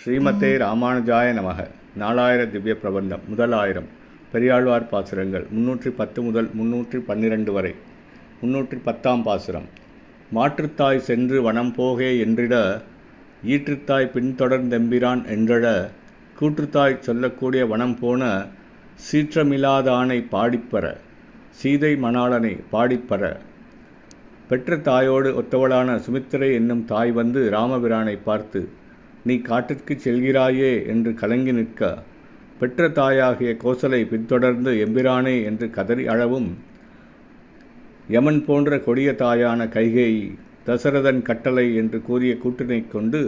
ஸ்ரீமதே ராமானுஜாய நமக. 4000 திவ்ய பிரபந்தம். முதல் 1000 பெரியாழ்வார் பாசுரங்கள் 310 முதல் 312 வரை. 310ஆம் பாசுரம். மாற்றுத்தாய் சென்று வனம் போகே என்றிட, ஈற்றுத்தாய் பின்தொடர்ந்தெம்பிரான் என்றழ, கூற்றுத்தாய் சொல்லக்கூடிய வனம் போன சீற்றமில்லாதானை பாடிப்பற, சீதை மணாளனை பாடிப்பற. பெற்ற தாயோடு ஒத்தவளான சுமித்திரை என்னும் தாய் வந்து ராமபிரானை பார்த்து, நீ காட்டிற்குச் செல்கிறாயே என்று கலங்கி நிற்க, பெற்ற தாயாகிய கோசலை பின்தொடர்ந்து எம்பிரானே என்று கதறி அழவும், யமன் போன்ற கொடிய தாயான கைகேயி தசரதன் கட்டளை என்று கூறிய கூட்டினை கொண்டு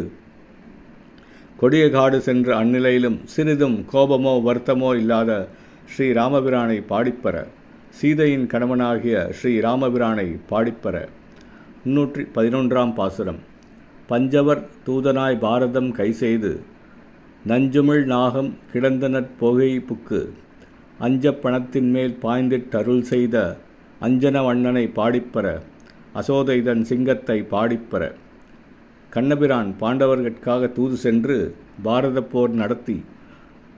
கொடிய காடு சென்று அந்நிலையிலும் சிறிதும் கோபமோ வருத்தமோ இல்லாத ஸ்ரீ ராமபிரானை பாடிப்பற, சீதையின் கணவனாகிய ஸ்ரீ ராமபிரானை பாடிப்பற. 311ஆம் பாசுரம். பஞ்சவர் தூதனாய் பாரதம் கைசெய்து, நஞ்சுமிழ் நாகம் கிடந்தனற் பொகை புக்கு, அஞ்சப் பணத்தின் மேல் பாய்ந்திட்டருள் செய்த அஞ்சன வண்ணனை பாடிப்பற, அசோதைதன் சிங்கத்தை பாடிப்பற. கண்ணபிரான் பாண்டவர்கட்காக தூது சென்று பாரத போர் நடத்தி,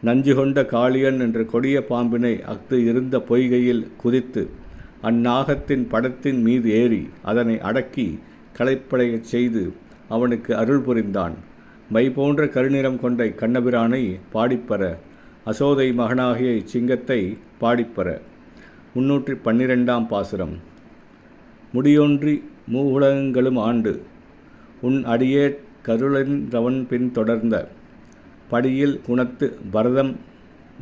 நஞ்சு கொண்ட காளியன் என்ற கொடிய பாம்பினை அஃது இருந்த பொய்கையில் குதித்து, அந்நாகத்தின் படத்தின் மீது ஏறி அதனை அடக்கி களைப்படையச் செய்து அவனுக்கு அருள் புரிந்தான். மை போன்ற கருநிறம் கொண்ட கண்ணபிரானை பாடிப்பற, அசோதை மகனாகிய இச்சிங்கத்தை பாடிப்பற. 312ஆம் பாசுரம். முடியொன்றி மூவுலகங்களும் ஆண்டு, உன் அடியேற் கருளென்றவன் பின் தொடர்ந்த, படியில் குணத்து பரதம்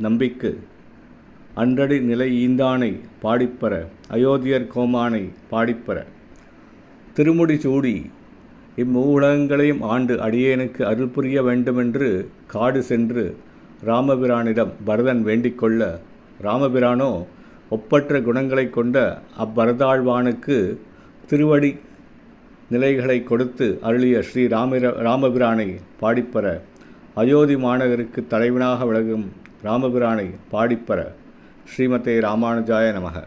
நம்பிக்கு, அன்றடி நிலை ஈந்தானை பாடிப்பற, அயோத்தியர் கோமானை பாடிப்பற. திருமுடி சூடி இம்மூலகங்களையும் ஆண்டு அடியேனுக்கு அருள் புரிய வேண்டுமென்று காடு சென்று ராமபிரானிடம் பரதன் வேண்டிக்கொள்ள, ராமபிரானோ ஒப்பற்ற குணங்களை கொண்ட அப்பரதாழ்வானுக்கு திருவடி நிலைகளை கொடுத்து அருளிய ஸ்ரீ ராமபிரானை பாடிப்பற, அயோத்தி மாநகருக்கு தலைவனாக விளங்கும் ராமபிரானை பாடிப்பற. ஸ்ரீமதே ராமானுஜாய நமக.